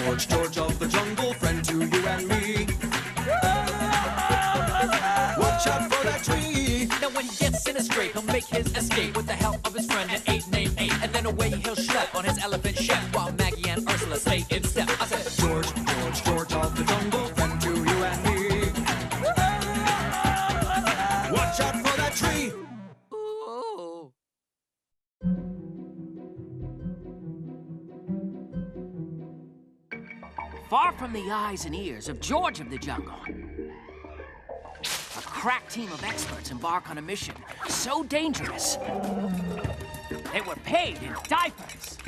George, George of the jungle, friend to you and me. Watch out for that tree. Now when he gets in a scrape, he'll make his escape with the help of his friend, an ape named Ape. And then away he'll schlep on his elephant chef, while Maggie and Ursula stay in step. I said, George, George, George of the jungle, friend to you and me. Watch out for that tree. ooh. Far from the eyes and ears of George of the jungle, a crack team of experts embark on a mission so dangerous, they were paid in diapers.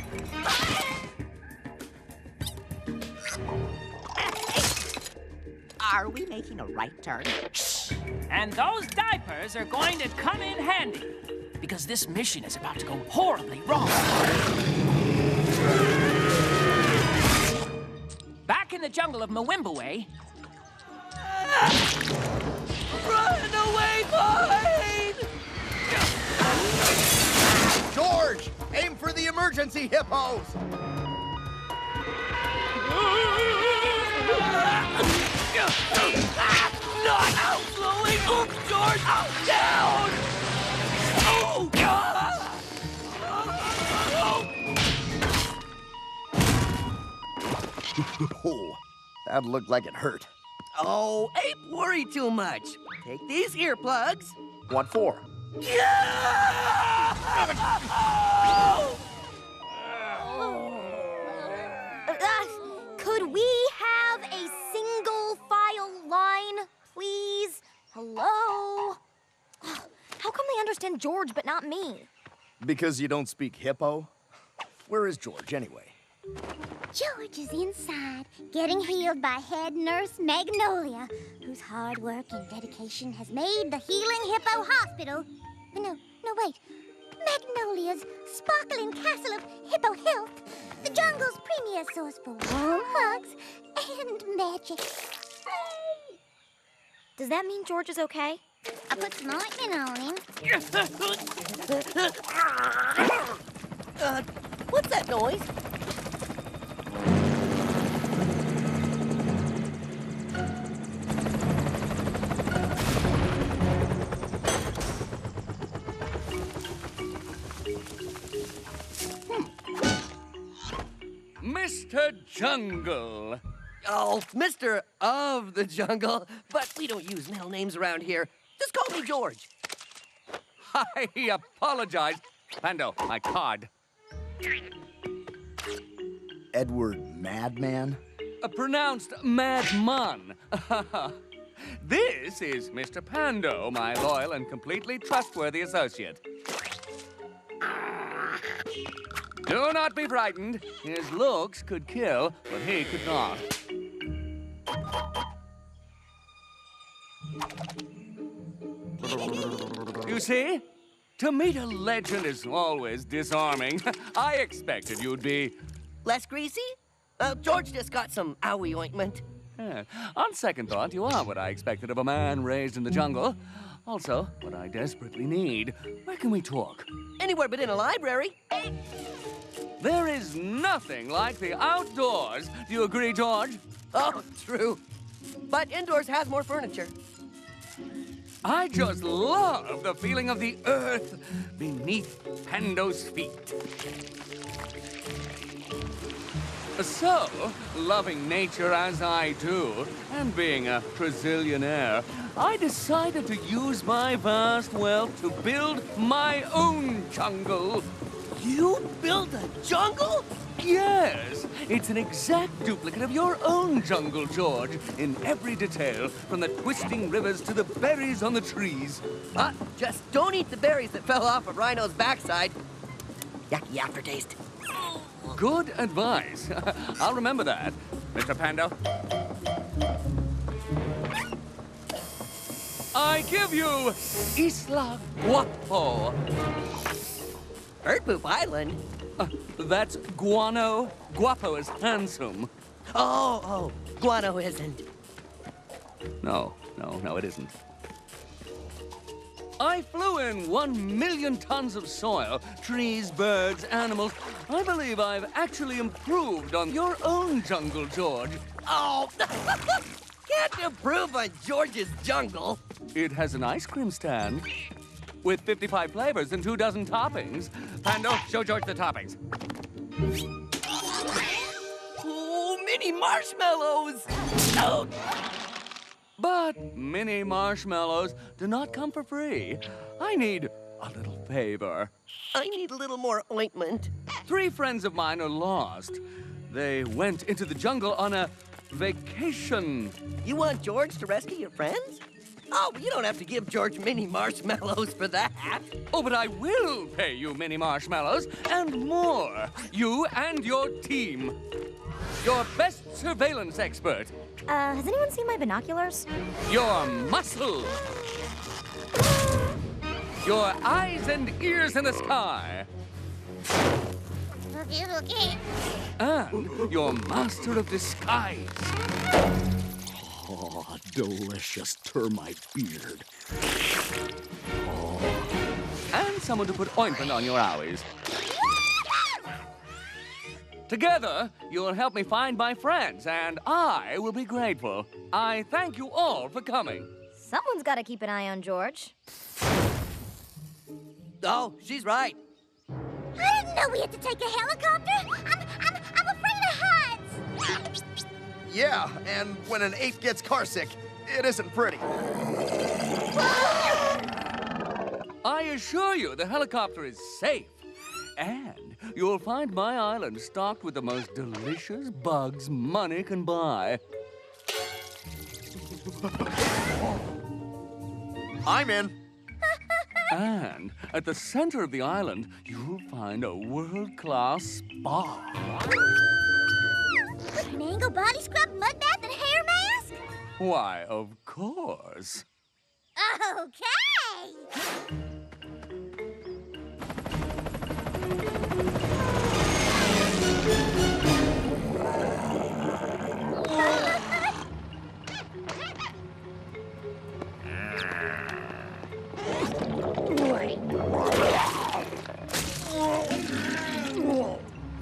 Are we making a right turn? And those diapers are going to come in handy, because this mission is about to go horribly wrong. Back in the jungle of Mwimbaway. Run away, Boyd! George, aim for the emergency hippos! Not out, slowly! Oh, George! Oh, down! Oh, God! Oh, that looked like it hurt. Oh, Ape worry too much. Take these earplugs. What for? Could we have a single file line, please? Hello? How come they understand George but not me? Because you don't speak hippo? Where is George, anyway? George is inside, getting healed by head nurse Magnolia, whose hard work and dedication has made the Healing Hippo Hospital. No, wait. Magnolia's sparkling castle of hippo health, the jungle's premier source for warm hugs and magic. Does that mean George is okay? I put some ointment on him. What's that noise? Mr. Jungle. Oh, Mr. of the Jungle, but we don't use middle names around here. Just call me George. I apologize. Pando, my card. Edward Madman? Pronounced Madmun. This is Mr. Pando, my loyal and completely trustworthy associate. Do not be frightened. His looks could kill, but he could not. You see? To meet a legend is always disarming. I expected you'd be... Less greasy? George just got some owie ointment. Yeah. On second thought, you are what I expected of a man raised in the jungle. Also, what I desperately need. Where can we talk? Anywhere but in a library. There is nothing like the outdoors. Do you agree, George? Oh, true. But indoors has more furniture. I just love the feeling of the earth beneath Pando's feet. So, loving nature as I do, and being a trazillionaire, I decided to use my vast wealth to build my own jungle. You built a jungle? Yes, it's an exact duplicate of your own jungle, George, in every detail, from the twisting rivers to the berries on the trees. Just don't eat the berries that fell off of Rhino's backside. Yucky aftertaste. Good advice. I'll remember that, Mr. Pando. I give you Isla Guapo. Bird Poop Island? That's Guano. Guapo is handsome. Oh, Guano isn't. No, it isn't. I flew in 1 million tons of soil, trees, birds, animals. I believe I've actually improved on your own jungle, George. Oh, can't improve on George's jungle. It has an ice cream stand with 55 flavors and 2 dozen toppings. Pando, show George the toppings. Oh, mini marshmallows. Oh. But mini marshmallows do not come for free. I need a little favor. I need a little more ointment. 3 friends of mine are lost. They went into the jungle on a vacation. You want George to rescue your friends? Oh, you don't have to give George mini marshmallows for that. Oh, but I will pay you mini marshmallows and more. You and your team. Your best surveillance expert. Has anyone seen my binoculars? Your muscle. Your eyes and ears in the sky. Okay. And your master of disguise. Oh, delicious termite beard. And someone to put ointment on your owies. Together, you'll help me find my friends, and I will be grateful. I thank you all for coming. Someone's got to keep an eye on George. Oh, she's right. I didn't know we had to take a helicopter. I'm afraid of heights. Yeah, and when an ape gets carsick, it isn't pretty. I assure you the helicopter is safe. And you'll find my island stocked with the most delicious bugs money can buy. I'm in. And at the center of the island, you'll find a world-class spa. An angle body scrub, mud bath, and hair mask? Why, of course. Okay.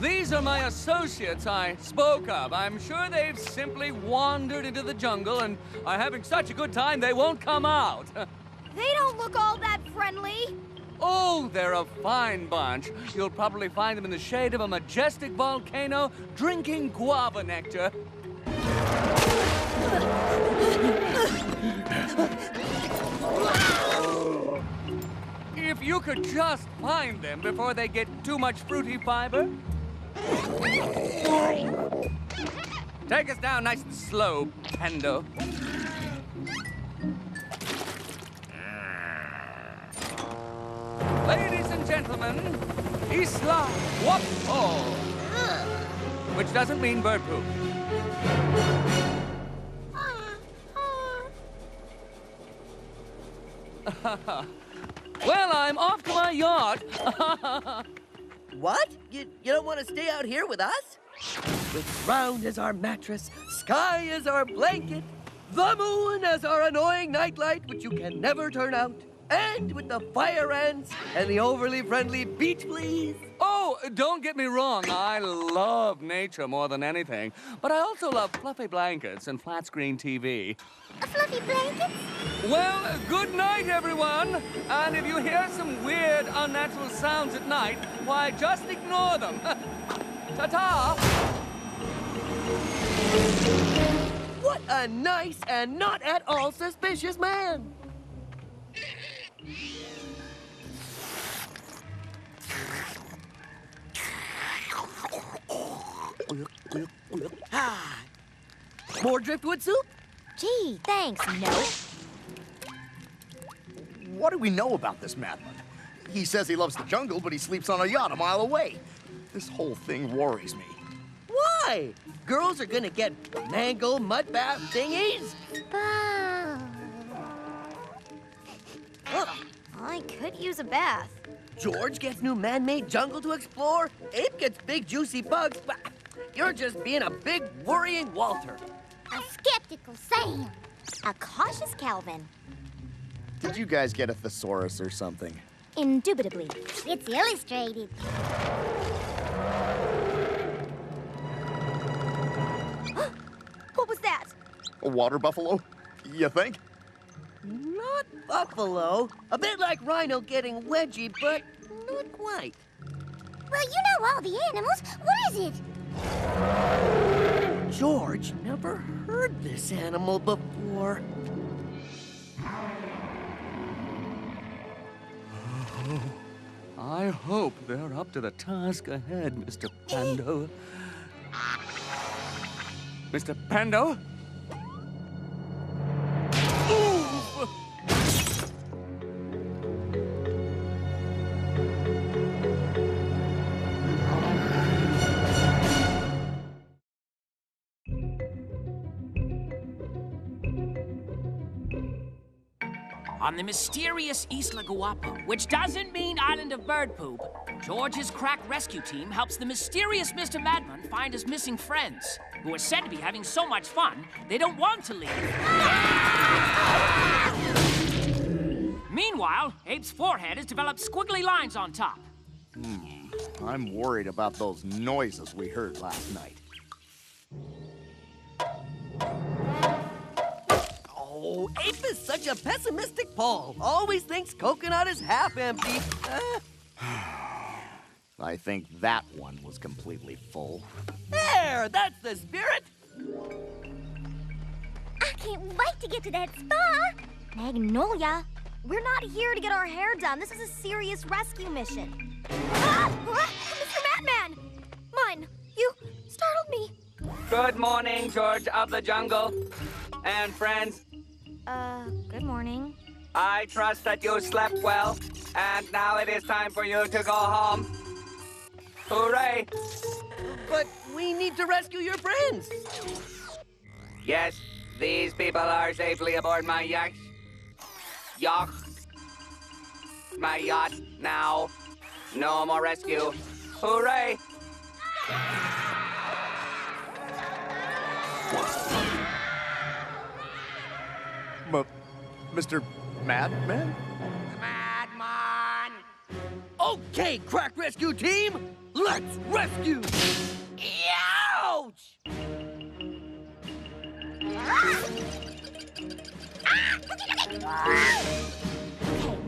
These are my associates I spoke of. I'm sure they've simply wandered into the jungle and are having such a good time they won't come out. They don't look all that friendly. Oh, they're a fine bunch. You'll probably find them in the shade of a majestic volcano drinking guava nectar. If you could just find them before they get too much fruity fiber. Take us down nice and slow, Pando. Ladies and gentlemen, Isla Wapo, which doesn't mean bird poop. Well, I'm off to my yacht. What? You don't want to stay out here with us? With ground as our mattress, sky as our blanket, the moon as our annoying nightlight, which you can never turn out, and with the fire ants and the overly friendly beach fleas. Oh, don't get me wrong. I love nature more than anything. But I also love fluffy blankets and flat-screen TV. A fluffy blanket? Well, good night, everyone. And if you hear some weird, unnatural sounds at night, why, just ignore them. Ta-ta! What a nice and not at all suspicious man. More driftwood soup? Gee, thanks, no. What do we know about this Madmun? He says he loves the jungle, but he sleeps on a yacht a mile away. This whole thing worries me. Why? Girls are gonna get mango mud bath thingies? I could use a bath. George gets new man-made jungle to explore. Ape gets big juicy bugs. You're just being a big worrying Walter. A skeptical Sam. A cautious Calvin. Did you guys get a thesaurus or something? Indubitably. It's illustrated. What was that? A water buffalo? You think? Not buffalo. A bit like rhino getting wedgie, but not quite. Well, you know all the animals. What is it? George never heard this animal before. I hope they're up to the task ahead, Mr. Pando. Mr. Pando? Ooh! On the mysterious Isla Guapa, which doesn't mean island of bird poop, George's crack rescue team helps the mysterious Mr. Madmun find his missing friends, who are said to be having so much fun, they don't want to leave. Meanwhile, Ape's forehead has developed squiggly lines on top. I'm worried about those noises we heard last night. Oh, Ape is such a pessimistic Paul. Always thinks coconut is half empty. I think that one was completely full. There, that's the spirit. I can't wait to get to that spa. Magnolia, we're not here to get our hair done. This is a serious rescue mission. Ah! Mr. Madman! Mine, you startled me. Good morning, George of the Jungle. And friends, Good morning. I trust that you slept well, and now it is time for you to go home. Hooray! But we need to rescue your friends. Yes, these people are safely aboard my yacht. My yacht now. No more rescue. Hooray! Mr. Madman? Madmun! Okay, crack rescue team, let's rescue. Ouch! Okay,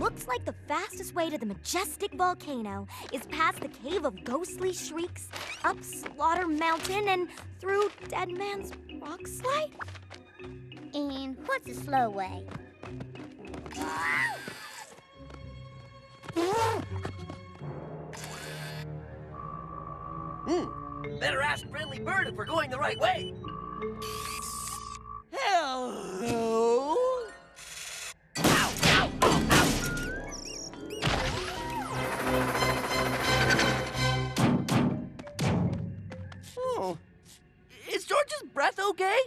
looks like the fastest way to the majestic volcano is past the Cave of Ghostly Shrieks, up Slaughter Mountain, and through Dead Man's Rock Slide? And what's the slow way? Better ask Friendly Bird if we're going the right way. Hello? Ow, ow, ow, ow. Oh, is George's breath okay?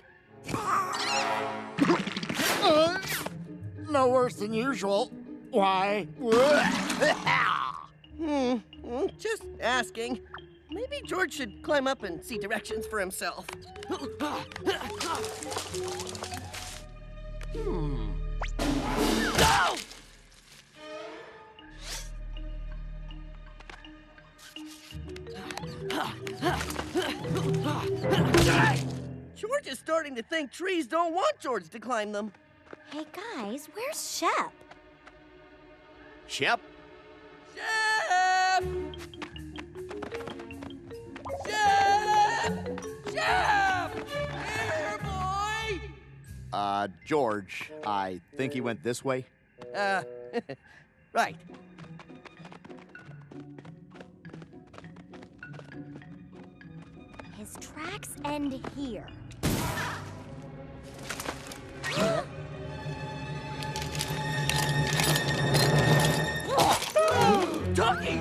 No worse than usual. Why? Just asking. Maybe George should climb up and see directions for himself. No! George is starting to think trees don't want George to climb them. Hey guys, where's Shep? Shep? Chef! Chef! Chef! Here, boy! George, I think he went this way. Right. His tracks end here. Ducky!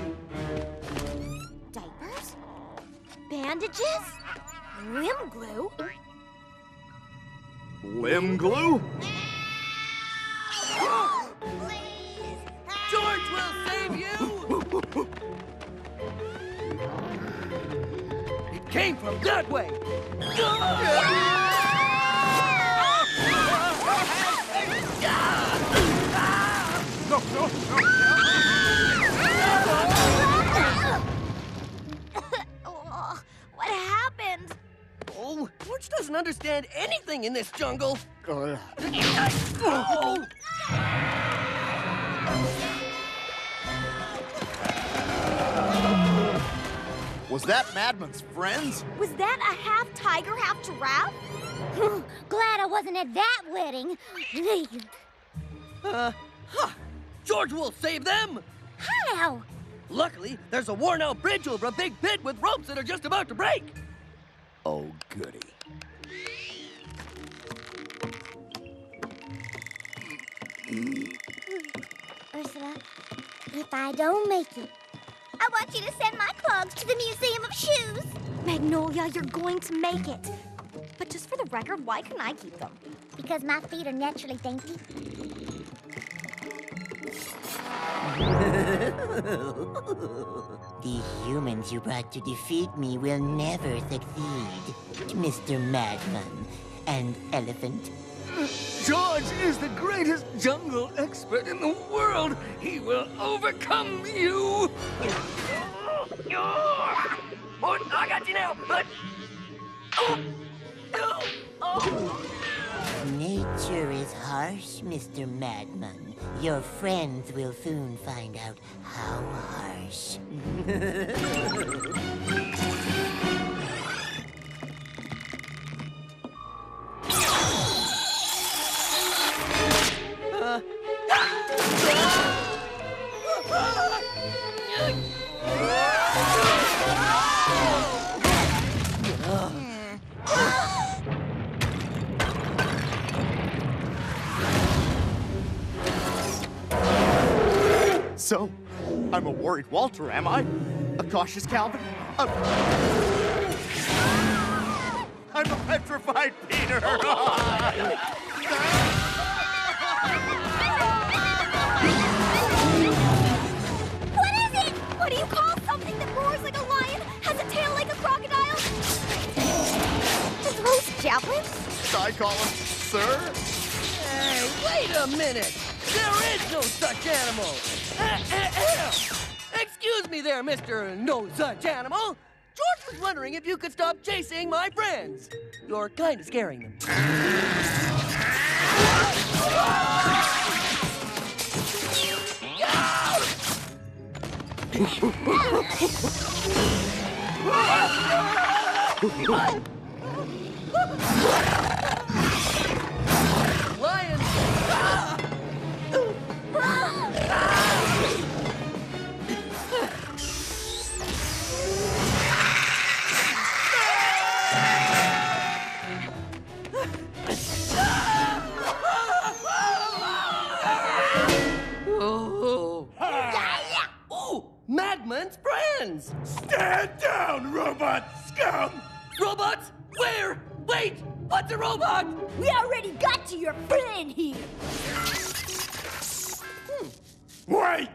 Diapers? Bandages? Limb glue? Limb glue? George will save you! It came from that way! Oh, what happened? Oh, George doesn't understand anything in this jungle. Oh. Was that Madmun's friends? Was that a half tiger, half giraffe? Glad I wasn't at that wedding. George will save them. How? Luckily, there's a worn-out bridge over a big pit with ropes that are just about to break. Oh, goody. Ursula, if I don't make it, I want you to send my clogs to the Museum of Shoes. Magnolia, you're going to make it. But just for the record, why couldn't I keep them? Because my feet are naturally dainty. The humans you brought to defeat me will never succeed, Mr. Madmun and Elephant. George is the greatest jungle expert in the world. He will overcome you. Oh, I got you now. Nature is harsh, Mr. Madmun. Your friends will soon find out how harsh. So, I'm a worried Walter, am I? A cautious Calvin? I'm a petrified Peter! What is it? What do you call something that roars like a lion, has a tail like a crocodile? Those javelins? I call him Sir? Hey, wait a minute. There is no such animal. Excuse me there, Mr. No Such Animal. George was wondering if you could stop chasing my friends. You're kind of scaring them. Lion! Ooh, Madmun's friends! Stand down, robot scum! Robots? Where? Wait! What's a robot? We already got to your friend here. Wait!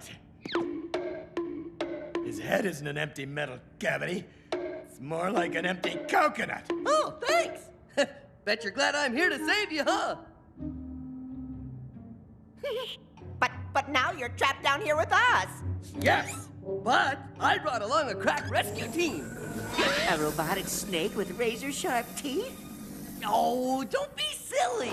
His head isn't an empty metal cavity. It's more like an empty coconut. Oh, thanks! Bet you're glad I'm here to save you, huh? But now you're trapped down here with us. Yes, but I brought along a crack rescue team. A robotic snake with razor-sharp teeth? Oh, don't be silly.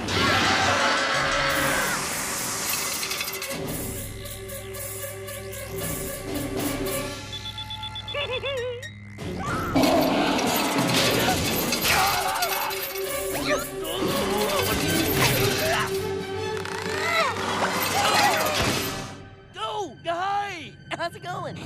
Oh, hi! How's it going?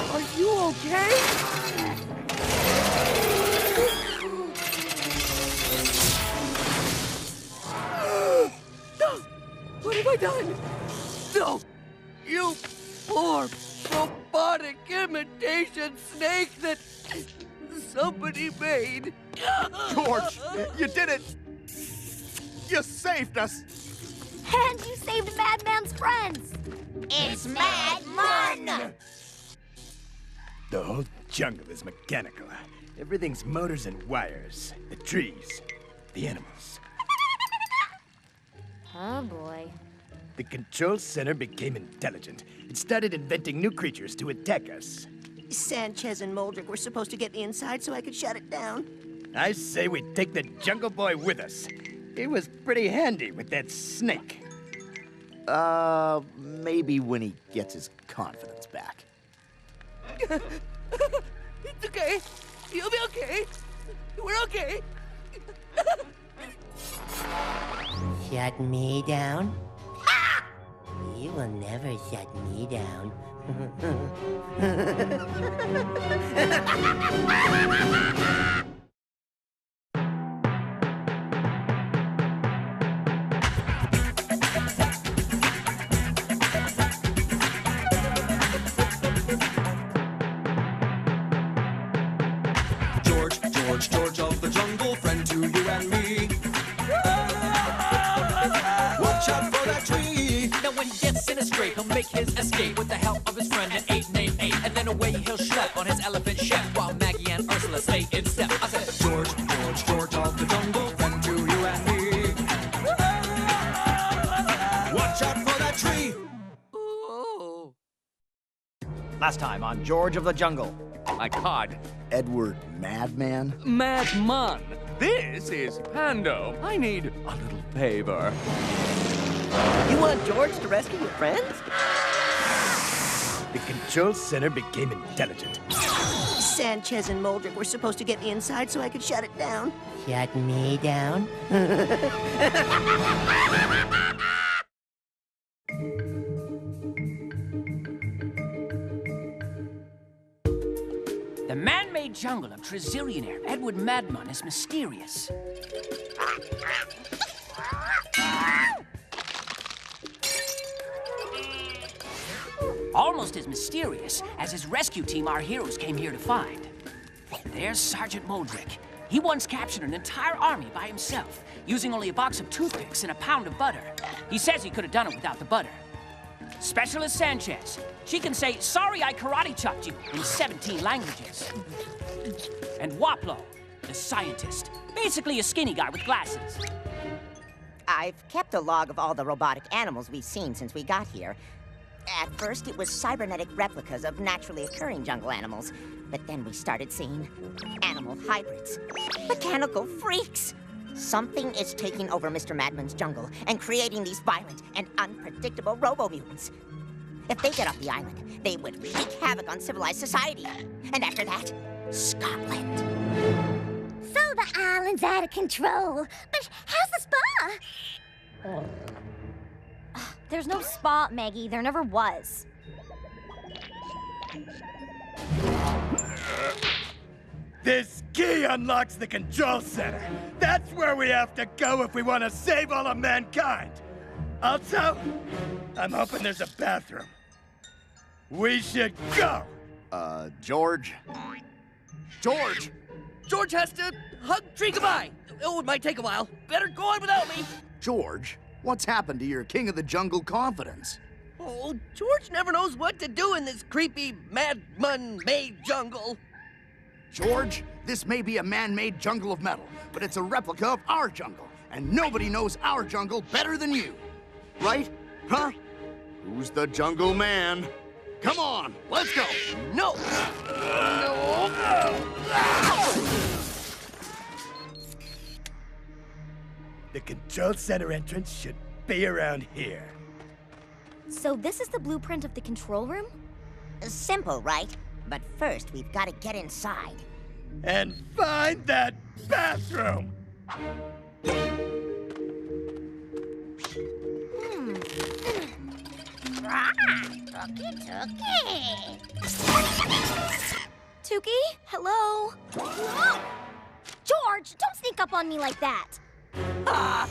Are you okay? No! You poor robotic imitation snake that somebody made. George, you did it! You saved us! And you saved Madman's friends! It's Madmun! The whole jungle is mechanical. Everything's motors and wires. The trees, the animals. Oh boy. The control center became intelligent. It started inventing new creatures to attack us. Sanchez and Moldrick were supposed to get me inside so I could shut it down. I say we take the Jungle Boy with us. He was pretty handy with that snake. Maybe when he gets his confidence back. It's okay. You'll be okay. We're okay. Shut me down? You will never shut me down. George of the jungle, friend to you and me. Watch out for that tree. Now when he gets in a scrape, he'll make his escape with the help of his friend, an ape named Ape. And then away he'll schlep on his elephant chef while Maggie and Ursula stay in step. I said, George of the jungle, friend to you and me. Watch out for that tree. Oh. Last time on George of the Jungle. My card. Edward Madman? Madmun. This is Pando. I need a little favor. You want George to rescue your friends? The control center became intelligent. Sanchez and Moldrick were supposed to get me inside so I could shut it down. Shut me down? the man-made jungle of trazillionaire Edward Madmun is mysterious. Almost as mysterious as his rescue team our heroes came here to find. There's Sergeant Moldrick. He once captured an entire army by himself, using only a box of toothpicks and a pound of butter. He says he could have done it without the butter. Specialist Sanchez. She can say, sorry I karate chopped you, in 17 languages. And Waplo, the scientist. Basically a skinny guy with glasses. I've kept a log of all the robotic animals we've seen since we got here. At first, it was cybernetic replicas of naturally occurring jungle animals. But then we started seeing animal hybrids, mechanical freaks. Something is taking over Mr. Madmun's jungle and creating these violent and unpredictable robo-mutants. If they get off the island, they would wreak havoc on civilized society. And after that, Scotland. So the island's out of control. But how's the spa? There's no spa, Maggie. There never was. This key unlocks the control center. That's where we have to go if we want to save all of mankind. Also, I'm hoping there's a bathroom. We should go. George? George! George has to hug Tree goodbye. Oh, it might take a while. Better go on without me. George, what's happened to your King of the Jungle confidence? Oh, George never knows what to do in this creepy Madmun-made jungle. George, this may be a man-made jungle of metal, but it's a replica of our jungle, and nobody knows our jungle better than you. Right? Huh? Who's the jungle man? Come on, let's go. No. The control center entrance should be around here. So this is the blueprint of the control room? Simple, right? But first, we've got to get inside. And find that bathroom! Tukey, hello? George, don't sneak up on me like that. Huh?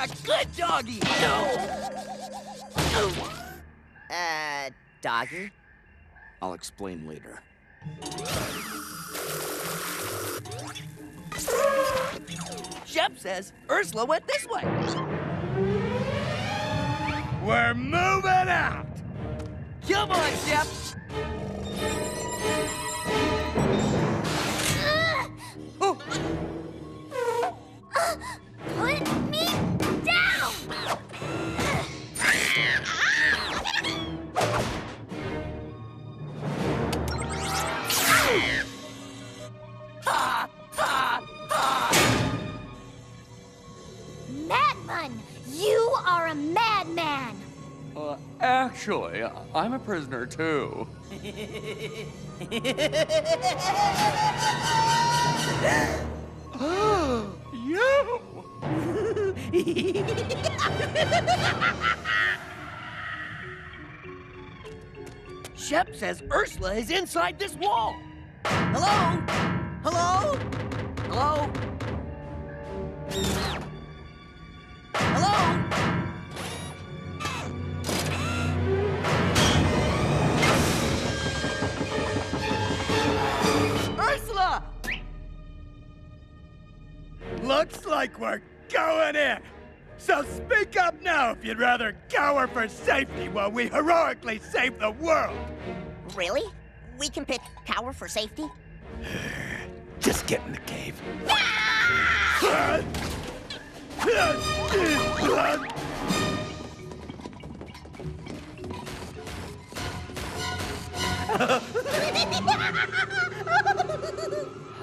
Yeah, good doggy. Doggy? I'll explain later. Shep says Ursula went this way. We're moving out! Come on, Shep. Put me down! Madmun, you are a madman. Actually, I'm a prisoner too. You! Shep says Ursula is inside this wall. Hello? Hello? Hello? Hello? Ursula! Looks like we're going in. So speak up now if you'd rather cower for safety while we heroically save the world. Really? We can pick cower for safety? Just get in the cave.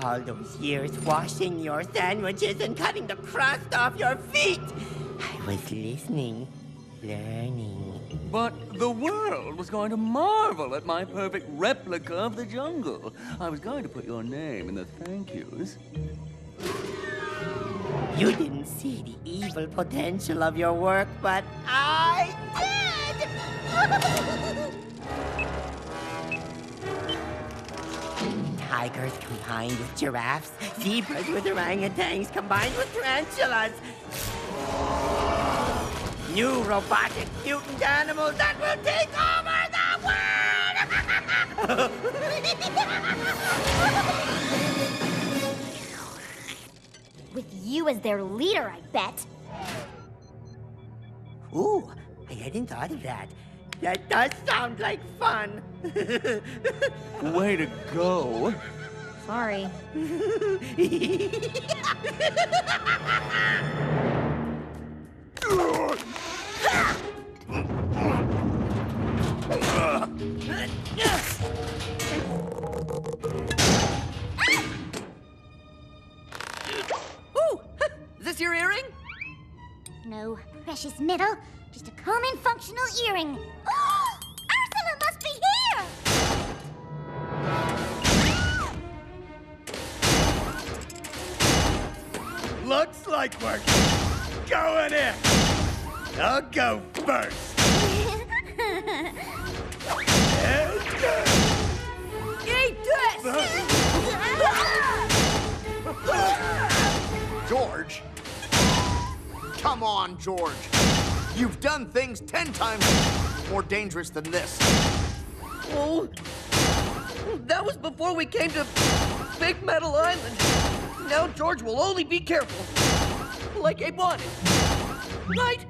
All those years washing your sandwiches and cutting the crust off your feet. I was listening, learning. But the world was going to marvel at my perfect replica of the jungle. I was going to put your name in the thank yous. You didn't see the evil potential of your work, but I did! Tigers combined with giraffes, zebras with orangutans combined with tarantulas. New robotic mutant animals that will take over the world! With you as their leader, I bet. Ooh, I hadn't thought of that. That does sound like fun. Way to go. Sorry. Ooh, is this your earring? No precious metal, just a common functional earring. Ursula must be here! Looks like we're going in. I'll go first. Eat this! George? Come on, George. You've done things 10 times more dangerous than this. Oh, that was before we came to Big Metal Island. Now George will only be careful. Like Ape wanted. Right?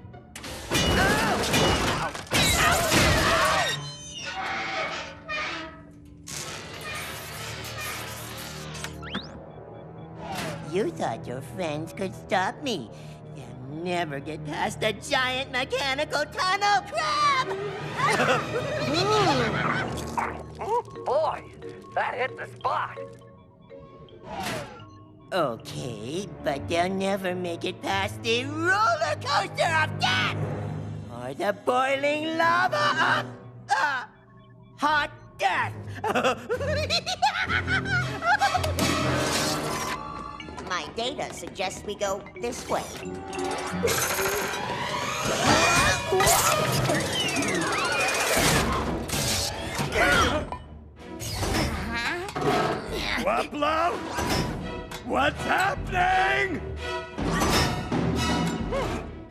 Ow! You thought your friends could stop me. They'll never get past the giant mechanical tunnel crab! Oh, boy, that hit the spot. Okay, but they'll never make it past the roller coaster of death! Or the boiling lava of, hot death! My data suggests we go this way. Waplo? What's happening?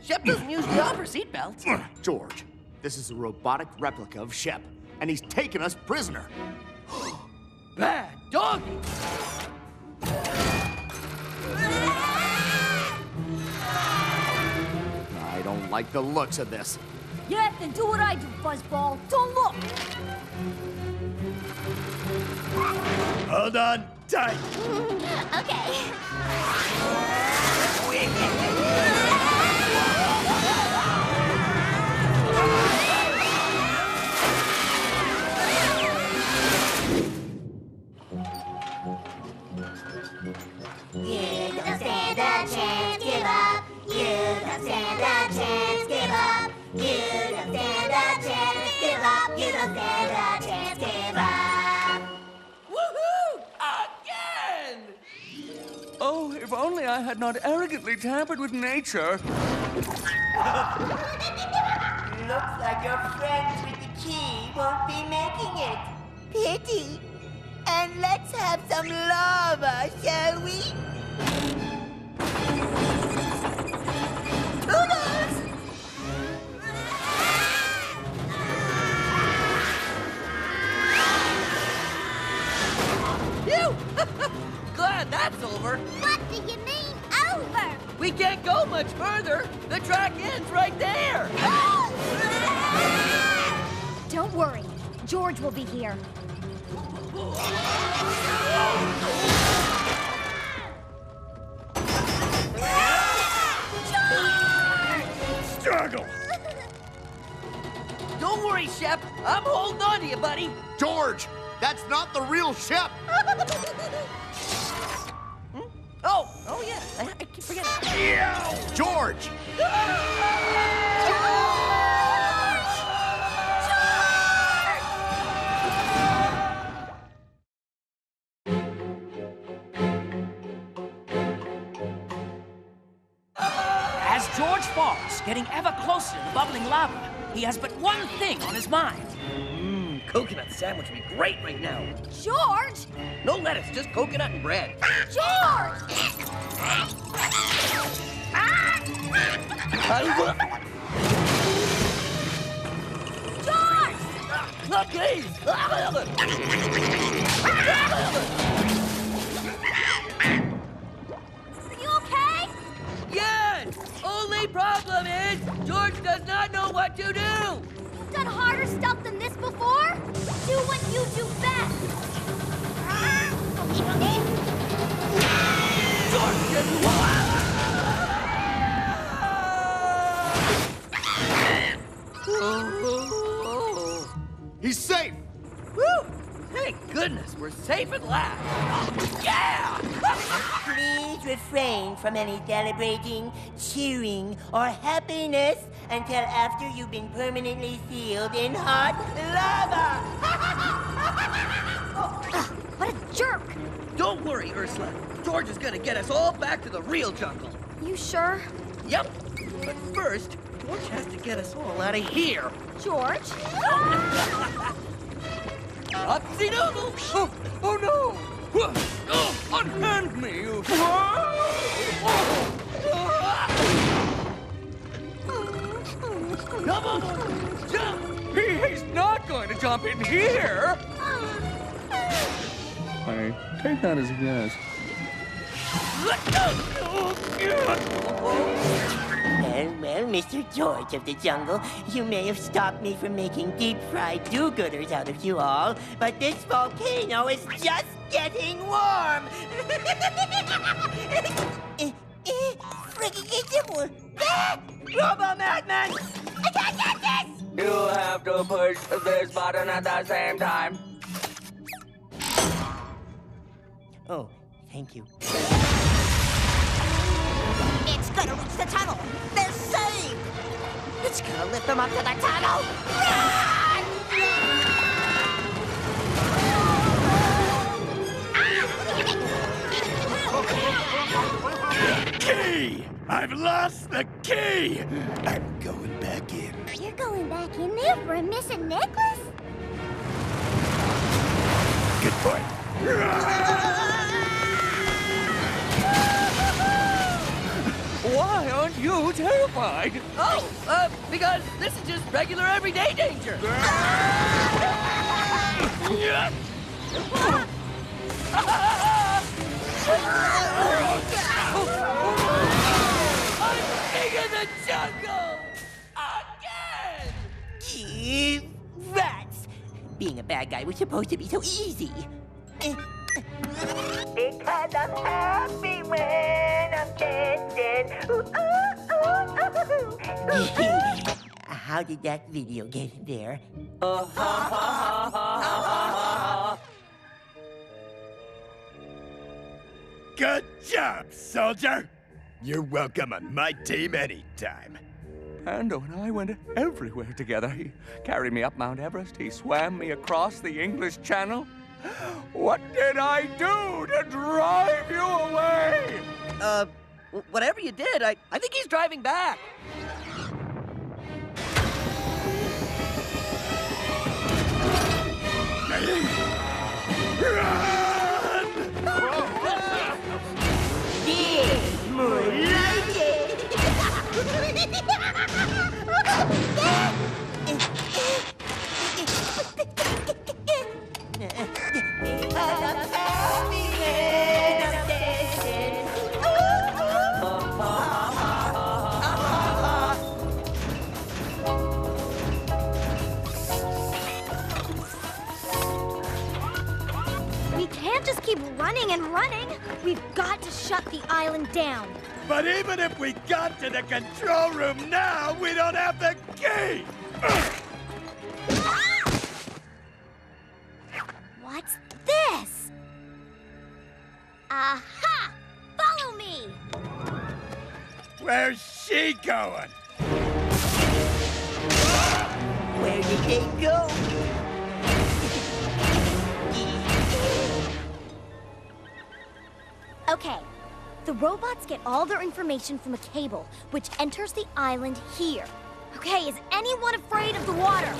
Shep doesn't usually offer seatbelts. George, this is a robotic replica of Shep, and he's taken us prisoner. Bad doggy! I don't like the looks of this. Yeah, then do what I do, Fuzzball. Don't look. Hold on tight. Okay. You don't stand a chance, give up. You don't stand a chance, give up. You don't stand a chance, give up. You don't stand a chance, give up. Woohoo! Again! Oh, if only I had not arrogantly tampered with nature. Looks like your friends with the key won't be making it. Pity. And let's have some lava, shall we? Toodles! Phew! Glad that's over. What do you mean, over? We can't go much further. The track ends right there. Don't worry. George will be here. Struggle! Don't worry, Shep. I'm holding on to you, buddy. George, that's not the real Shep. Oh yeah. I keep forgetting. George! As George falls, getting ever closer to the bubbling lava, he has but one thing on his mind. Coconut sandwich would be great right now. George! No lettuce, just coconut and bread. George! George! Look, please! Are you okay? Yes! Only problem is, George does not know what to do! You've done harder stuff than this before? Do what you do best! George just... He's safe! Woo! Thank goodness, we're safe at last! Yeah! Please refrain from any celebrating, cheering, or happiness until after you've been permanently sealed in hot lava. What a jerk! Don't worry, Ursula. George is gonna get us all back to the real jungle. You sure? Yep. But first, George has to get us all out of here. George? Upsy doodle! Oh no! Unhand me, you... Come on! Jump! He's not going to jump in here! I take that as a yes. Well, Mr. George of the Jungle, you may have stopped me from making deep-fried do-gooders out of you all, but this volcano is just getting warm! Robo Madman! I can't get this! You have to push this button at the same time. Oh, thank you. It's gonna reach the tunnel. They're saved. It's gonna lift them up to the tunnel. Run! Key! I've lost the key! I'm going back in. You're going back in there for a missing necklace? Good boy. Why aren't you terrified? Oh, because this is just regular everyday danger. I'm king of the jungle! Again! Rats! Being a bad guy was supposed to be so easy. Because I'm happy when I'm dancing. How did that video get there? Good job, soldier! You're welcome on my team anytime. Pando and I went everywhere together. He carried me up Mount Everest. He swam me across the English Channel. What did I do to drive you away? Whatever you did, I think he's driving back. We can't just keep running and running. We've got to shut the island down. But even if we got to the control room now, we don't have the key! What's this? Aha! Follow me! Where's she going? Where did they go? Okay, the robots get all their information from a cable, which enters the island here. Okay, is anyone afraid of the water?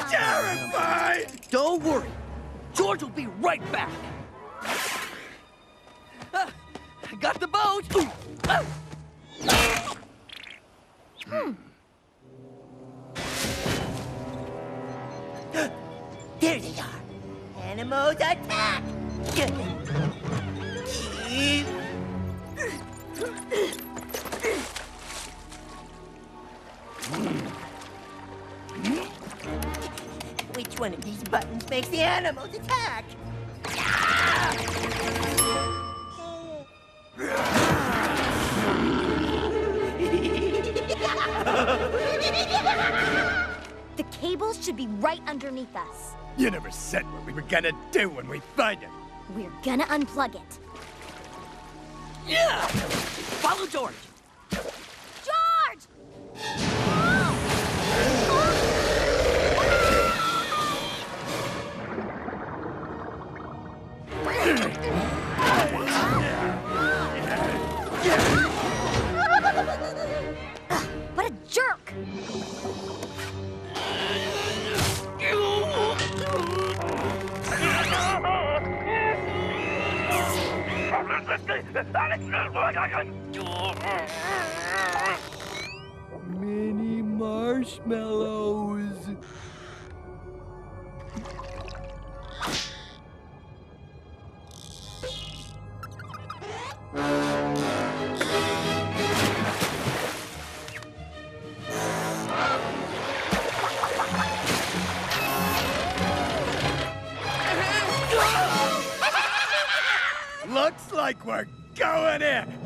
Terrified! Don't worry. George will be right back. I got the boat. There they are. Animals attack! Which one of these buttons makes the animals attack? The cables should be right underneath us. You never said what we were gonna do when we find it. We're gonna unplug it. Yeah! Follow George. George! What a jerk! Mini marshmallows. Looks like we're going in.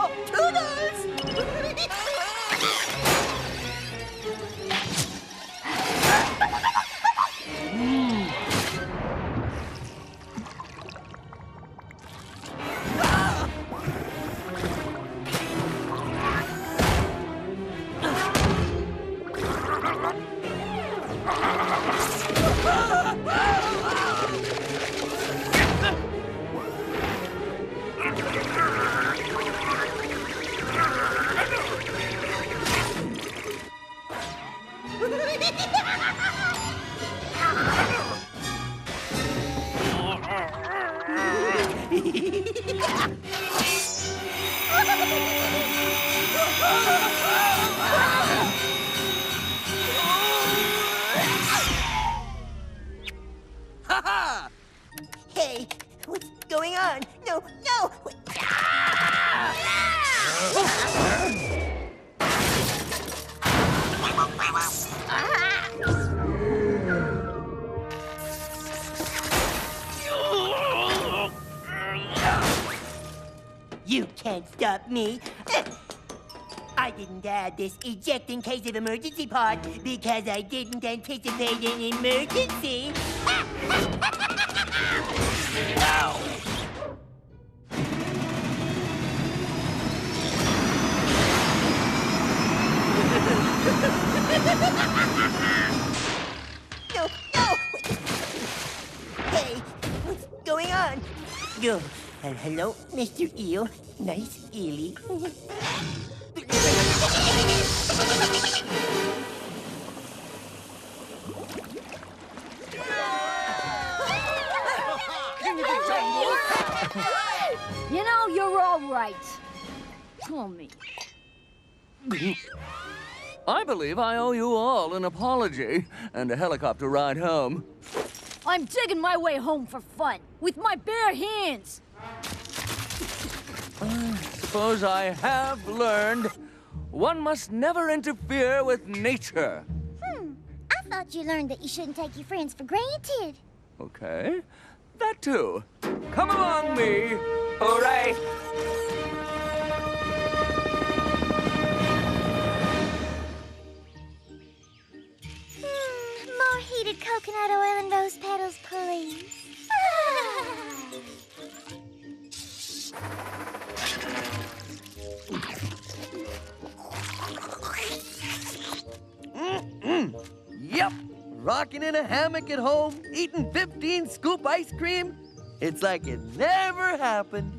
Oh, toodles! Ha-ha! Hey, what's going on? No, no! You can't stop me. I didn't add this eject in case of emergency part because I didn't anticipate an emergency. No, no! Hey, what's going on? Yo, hello, Mr. Eel. Nice eely. You know, you're all right. Call me. I believe I owe you all an apology and a helicopter ride home. I'm digging my way home for fun, with my bare hands. Suppose I have learned one must never interfere with nature. I thought you learned that you shouldn't take your friends for granted. Okay, that too. Come along, me. Hooray! More heated coconut oil and rose petals, please. Yep, rocking in a hammock at home, eating 15 scoop ice cream. It's like it never happened.